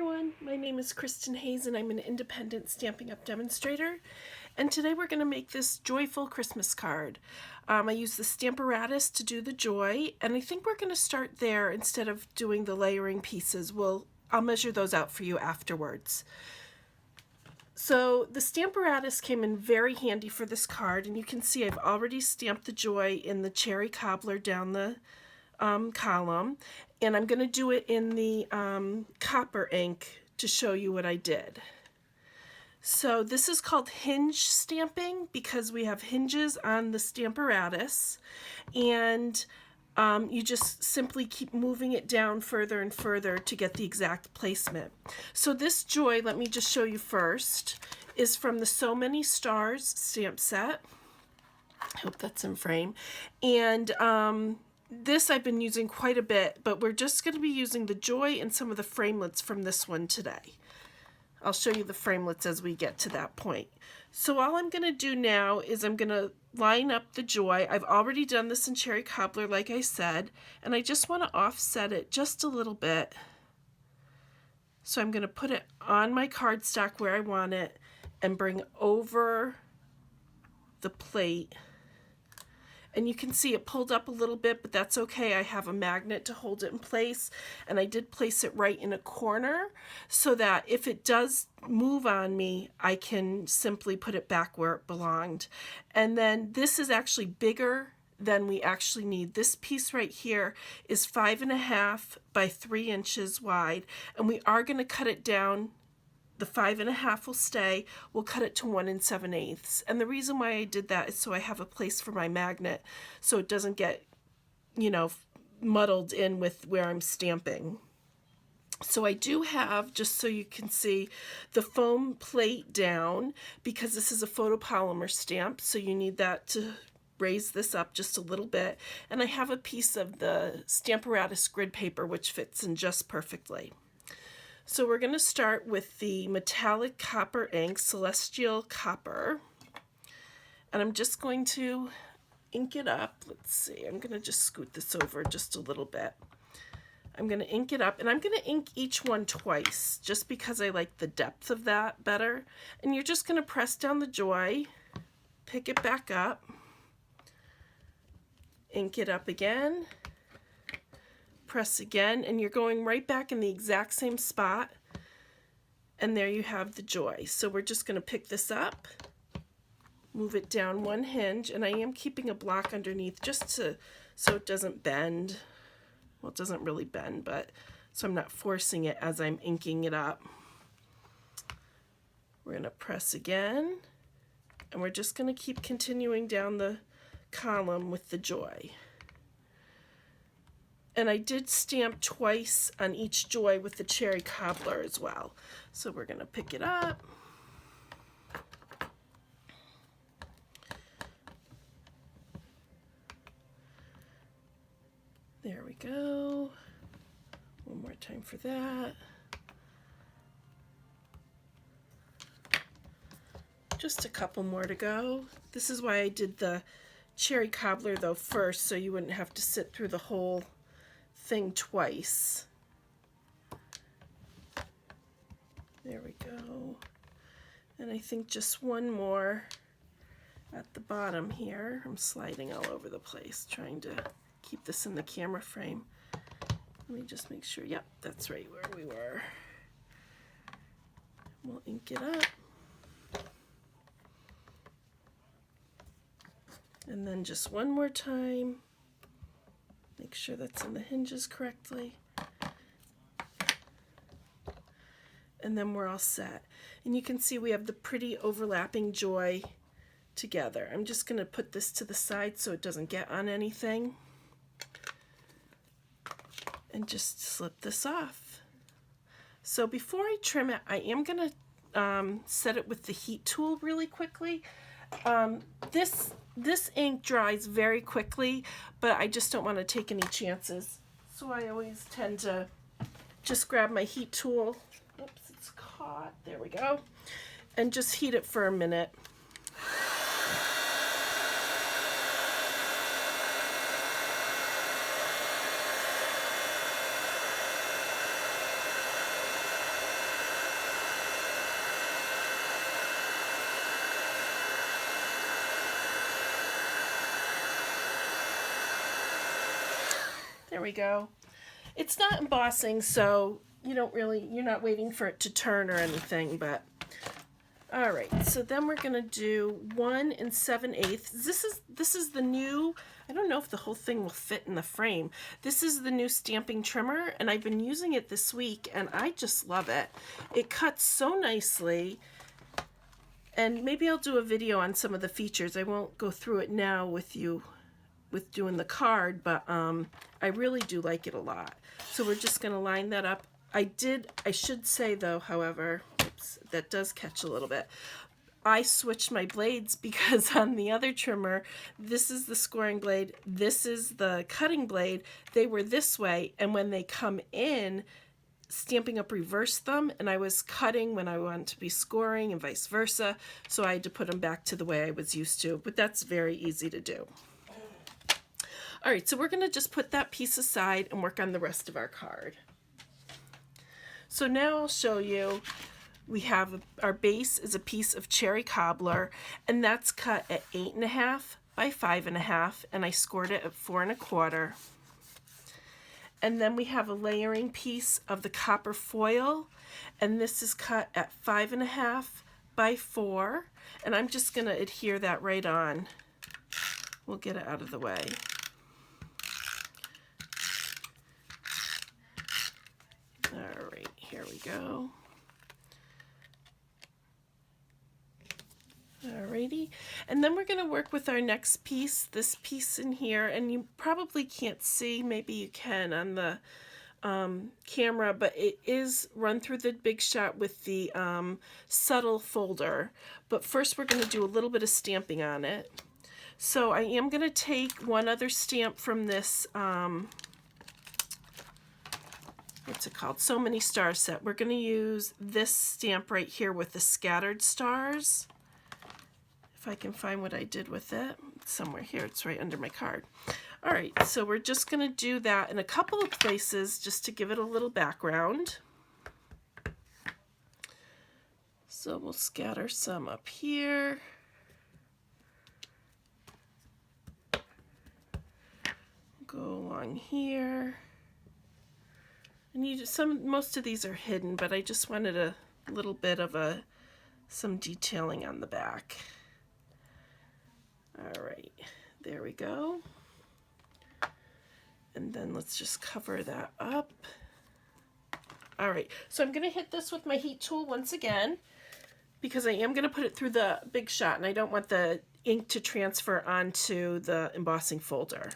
everyone, my name is Kristin Hayes and I'm an independent Stampin' Up! Demonstrator, and today we're going to make this joyful Christmas card. I use the Stamparatus to do the joy, and I think we're going to start there instead of doing the layering pieces. I'll measure those out for you afterwards. So the Stamparatus came in very handy for this card, and you can see I've already stamped the joy in the cherry cobbler down the column, and I'm going to do it in the copper ink to show you what I did. So this is called hinge stamping because we have hinges on the Stamparatus, and you just simply keep moving it down further and further to get the exact placement. So this joy, let me just show you first, is from the So Many Stars stamp set. I hope that's in frame. And this I've been using quite a bit, but we're just going to be using the joy and some of the framelits from this one today. I'll show you the framelits as we get to that point. So all I'm going to do now is I'm going to line up the joy. I've already done this in cherry cobbler, like I said, and I just want to offset it just a little bit. So I'm going to put it on my cardstock where I want it and bring over the plate. And you can see it pulled up a little bit, but that's okay. I have a magnet to hold it in place, and I did place it right in a corner so that if it does move on me, I can simply put it back where it belonged. And then this is actually bigger than we actually need. This piece right here is 5.5 by 3 inches wide, and we are going to cut it down. The 5.5 will stay. We'll cut it to 1 7/8. And the reason why I did that is so I have a place for my magnet so it doesn't get, muddled in with where I'm stamping. So I do have, just so you can see, the foam plate down because this is a photopolymer stamp, so you need that to raise this up just a little bit. And I have a piece of the Stamparatus grid paper which fits in just perfectly. So we're going to start with the metallic copper ink, Celestial Copper, and I'm just going to ink it up. Let's see, I'm going to just scoot this over just a little bit. I'm going to ink it up, and I'm going to ink each one twice just because I like the depth of that better. And you're just going to press down the joy, pick it back up, ink it up again, press again, and you're going right back in the exact same spot, and there you have the joy. So we're just going to pick this up, move it down one hinge, and I am keeping a block underneath just so it doesn't bend. Well, it doesn't really bend, but so I'm not forcing it as I'm inking it up. We're going to press again, and we're just going to keep continuing down the column with the joy. And I did stamp twice on each joy with the cherry cobbler as well. So we're going to pick it up. There we go. One more time for that. Just a couple more to go. This is why I did the cherry cobbler though first, so you wouldn't have to sit through the whole thing twice. There we go. And I think just one more at the bottom here. I'm sliding all over the place trying to keep this in the camera frame. Let me just make sure. Yep, that's right where we were. We'll ink it up. And then just one more time. Make sure that's in the hinges correctly. And then we're all set. And you can see we have the pretty overlapping joy together. I'm just going to put this to the side so it doesn't get on anything. And just slip this off. So before I trim it, I am going to set it with the heat tool really quickly. This ink dries very quickly, but I just don't want to take any chances. So I always tend to just grab my heat tool. Oops, it's caught. There we go. And just heat it for a minute. There we go. It's not embossing, so you're not waiting for it to turn or anything, but all right. So then we're going to do 1 7/8. This is the new, I don't know if the whole thing will fit in the frame. This is the new stamping trimmer, and I've been using it this week, and I just love it. It cuts so nicely, and maybe I'll do a video on some of the features. I won't go through it now with you with doing the card, but I really do like it a lot. So we're just going to line that up. I should say though, however, oops, that does catch a little bit. I switched my blades because on the other trimmer, this is the scoring blade, this is the cutting blade. They were this way, and when they come in, Stampin' Up! Reversed them, and I was cutting when I wanted to be scoring and vice versa, so I had to put them back to the way I was used to, but that's very easy to do. All right, so we're going to just put that piece aside and work on the rest of our card. So now I'll show you, we have our base is a piece of cherry cobbler, and that's cut at 8.5 by 5.5, and I scored it at 4 1/4. And then we have a layering piece of the copper foil, and this is cut at 5.5 by 4, and I'm just going to adhere that right on. We'll get it out of the way. All right, here we go. Alrighty, and then we're going to work with our next piece, this piece in here, and you probably can't see, maybe you can on the camera, but it is run through the Big Shot with the subtle folder. But first we're going to do a little bit of stamping on it. So I am going to take one other stamp from this what's it called? So Many Stars set. We're going to use this stamp right here with the scattered stars. If I can find what I did with it. It's somewhere here. It's right under my card. All right, so we're just going to do that in a couple of places just to give it a little background. So we'll scatter some up here. Go along here. And most of these are hidden, but I just wanted a little bit of some detailing on the back. All right, there we go. And then let's just cover that up. All right, so I'm going to hit this with my heat tool once again because I am going to put it through the Big Shot, and I don't want the ink to transfer onto the embossing folder.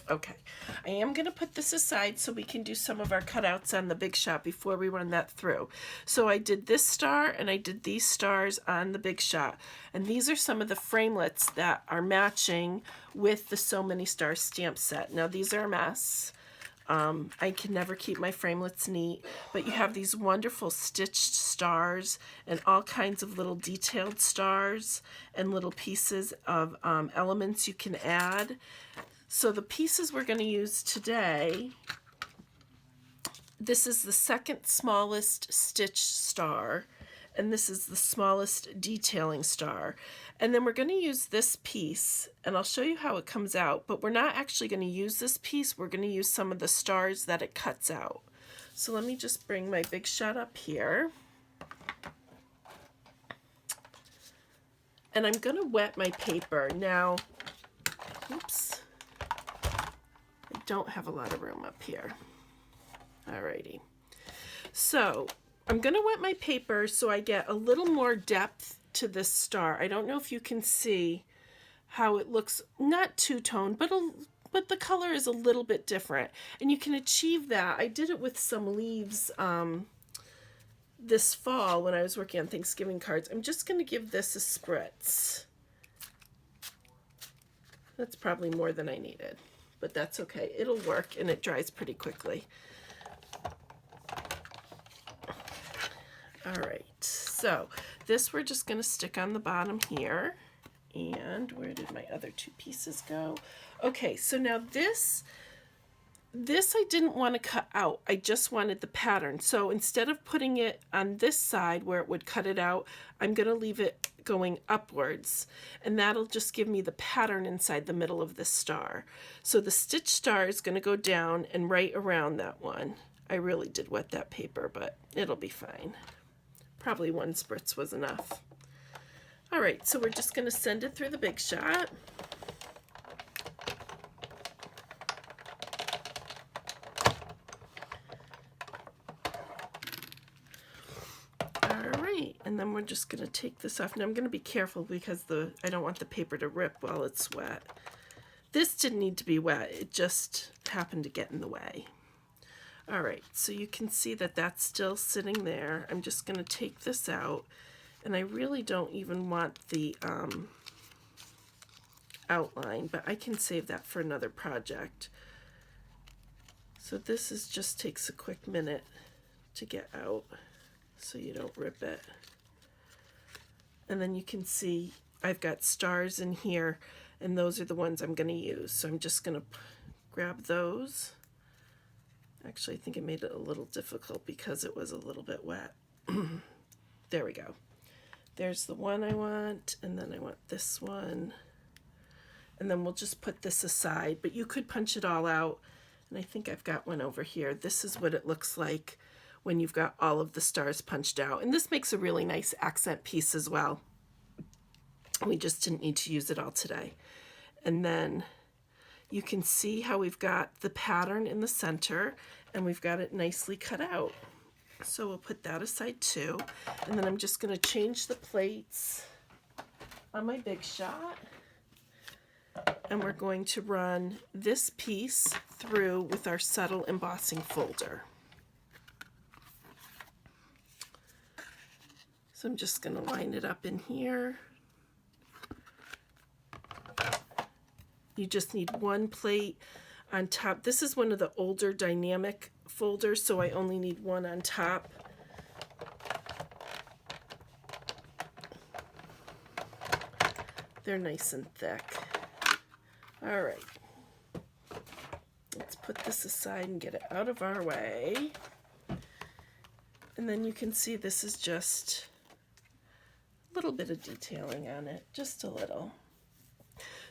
Okay, I am going to put this aside so we can do some of our cutouts on the Big Shot before we run that through. So I did this star and I did these stars on the Big Shot. And these are some of the framelits that are matching with the So Many Stars stamp set. Now these are a mess. I can never keep my framelits neat, but you have these wonderful stitched stars and all kinds of little detailed stars and little pieces of elements you can add. So the pieces we're going to use today, this is the second smallest stitched star, and this is the smallest detailing star. And then we're going to use this piece, and I'll show you how it comes out, but we're not actually going to use this piece. We're going to use some of the stars that it cuts out. So let me just bring my Big Shot up here. And I'm going to wet my paper. Now, oops. Don't have a lot of room up here. Alrighty. So I'm going to wet my paper so I get a little more depth to this star. I don't know if you can see how it looks, not two-toned, but the color is a little bit different. And you can achieve that. I did it with some leaves this fall when I was working on Thanksgiving cards. I'm just going to give this a spritz. That's probably more than I needed, but that's okay. It'll work, and it dries pretty quickly. All right, so this we're just going to stick on the bottom here. And where did my other two pieces go? Okay, so now this I didn't want to cut out. I just wanted the pattern. So instead of putting it on this side where it would cut it out, I'm going to leave it going upwards. And that'll just give me the pattern inside the middle of this star. So the stitch star is going to go down and right around that one. I really did wet that paper, but it'll be fine. Probably one spritz was enough. All right, so we're just going to send it through the Big Shot. And then we're just going to take this off. Now I'm going to be careful because I don't want the paper to rip while it's wet. This didn't need to be wet. It just happened to get in the way. All right, so you can see that that's still sitting there. I'm just going to take this out. And I really don't even want the outline, but I can save that for another project. So this just takes a quick minute to get out so you don't rip it. And then you can see I've got stars in here, and those are the ones I'm going to use. So I'm just going to grab those. Actually, I think it made it a little difficult because it was a little bit wet. There we go. There's the one I want, and then I want this one. And then we'll just put this aside, but you could punch it all out. And I think I've got one over here. This is what it looks like when you've got all of the stars punched out. And this makes a really nice accent piece as well. We just didn't need to use it all today. And then you can see how we've got the pattern in the center and we've got it nicely cut out. So we'll put that aside too. And then I'm just going to change the plates on my Big Shot. And we're going to run this piece through with our subtle embossing folder. So I'm just going to line it up in here. You just need one plate on top. This is one of the older dynamic folders, so I only need one on top. They're nice and thick. All right. Let's put this aside and get it out of our way. And then you can see this is just a little bit of detailing on it, just a little.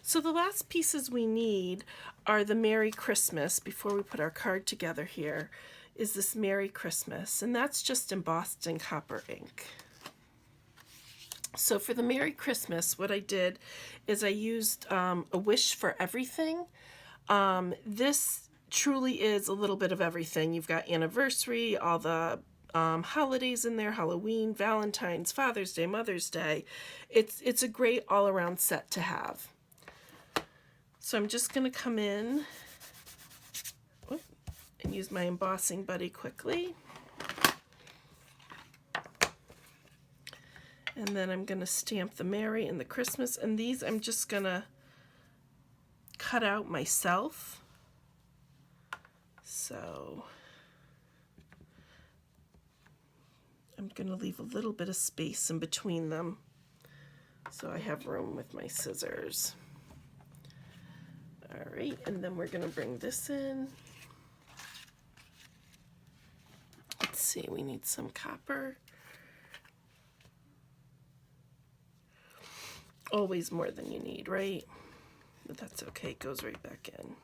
So the last pieces we need are the Merry Christmas. Before we put our card together here is this Merry Christmas, and that's just embossed in copper ink. So for the Merry Christmas, what I did is I used a wish for everything. This truly is a little bit of everything. You've got anniversary, all the holidays in there, Halloween, Valentine's, Father's Day, Mother's Day. It's a great all-around set to have. So I'm just going to come in and use my embossing buddy quickly. And then I'm going to stamp the Merry and the Christmas. And these I'm just going to cut out myself. So I'm going to leave a little bit of space in between them so I have room with my scissors. All right, and then we're going to bring this in. Let's see, we need some copper. Always more than you need, right? But that's okay, it goes right back in.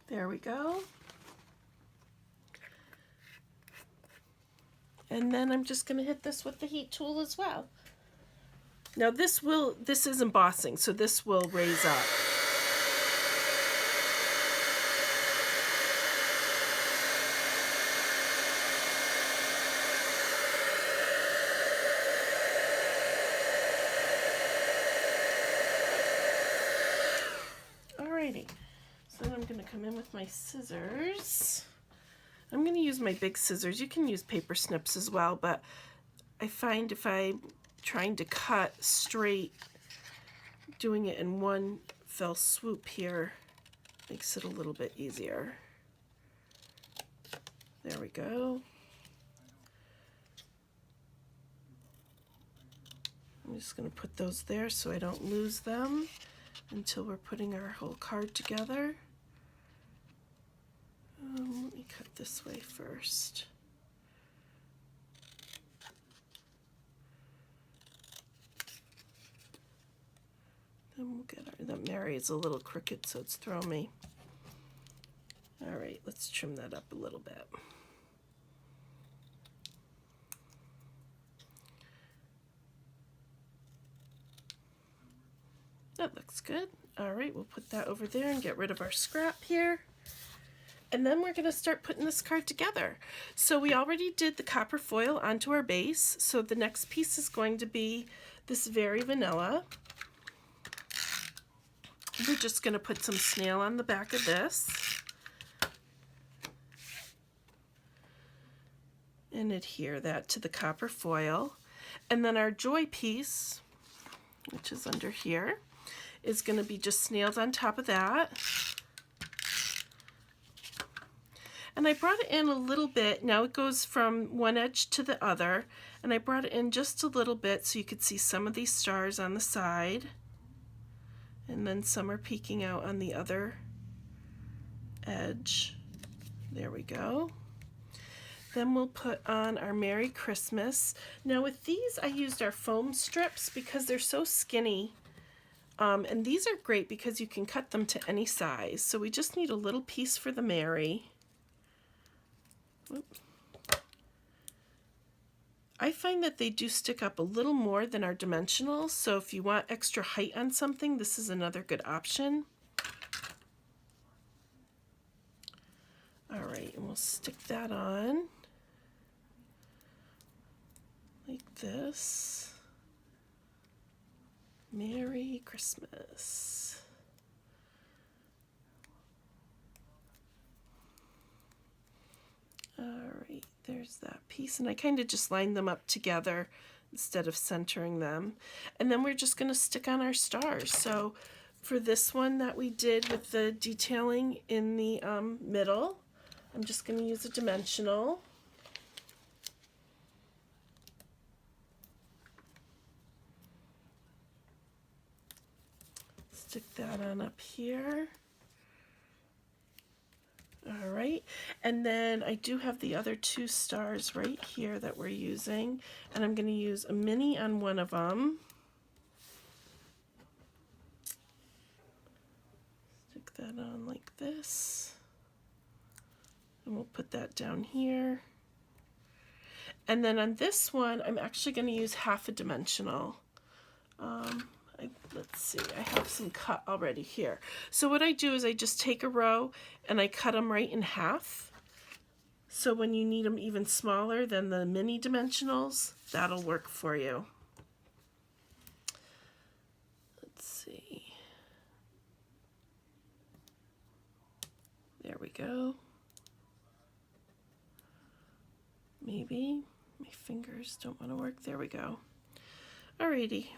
There we go. And then I'm just going to hit this with the heat tool as well. Now this is embossing, so this will raise up. Alrighty, so then I'm going to come in with my scissors. I'm going to use my big scissors. You can use paper snips as well, but I find if I'm trying to cut straight, doing it in one fell swoop here makes it a little bit easier. There we go. I'm just going to put those there so I don't lose them until we're putting our whole card together. Let me cut this way first. Then we'll get our, that Mary is a little crooked, so it's throwing me. All right, let's trim that up a little bit. That looks good. All right, we'll put that over there and get rid of our scrap here. And then we're going to start putting this card together. So we already did the copper foil onto our base. So the next piece is going to be this Very Vanilla. We're just going to put some snail on the back of this. And adhere that to the copper foil. And then our joy piece, which is under here, is going to be just snailed on top of that. And I brought it in a little bit. Now it goes from one edge to the other. And I brought it in just a little bit so you could see some of these stars on the side. And then some are peeking out on the other edge. There we go. Then we'll put on our Merry Christmas. Now with these I used our foam strips because they're so skinny. And these are great because you can cut them to any size. So we just need a little piece for the Mary. I find that they do stick up a little more than our dimensionals, so if you want extra height on something, this is another good option. All right, and we'll stick that on like this. Merry Christmas. All right, there's that piece, and I kind of just lined them up together instead of centering them. And then we're just going to stick on our stars. So for this one that we did with the detailing in the middle, I'm just going to use a dimensional. Stick that on up here. All right, and then I do have the other two stars right here that we're using, and I'm going to use a mini on one of them. Stick that on like this, and we'll put that down here. And then on this one, I'm actually going to use half a dimensional. Let's see, I have some cut already here. So what I do is I just take a row and I cut them right in half. So when you need them even smaller than the mini dimensionals, that'll work for you. Let's see. There we go. Maybe my fingers don't want to work. There we go. Alrighty.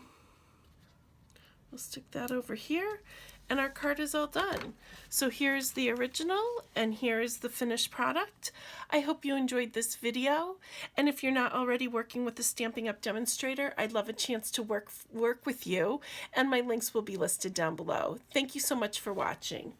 We'll stick that over here, and our card is all done. So here's the original, and here is the finished product. I hope you enjoyed this video, and if you're not already working with the Stampin' Up! Demonstrator, I'd love a chance to work with you, and my links will be listed down below. Thank you so much for watching.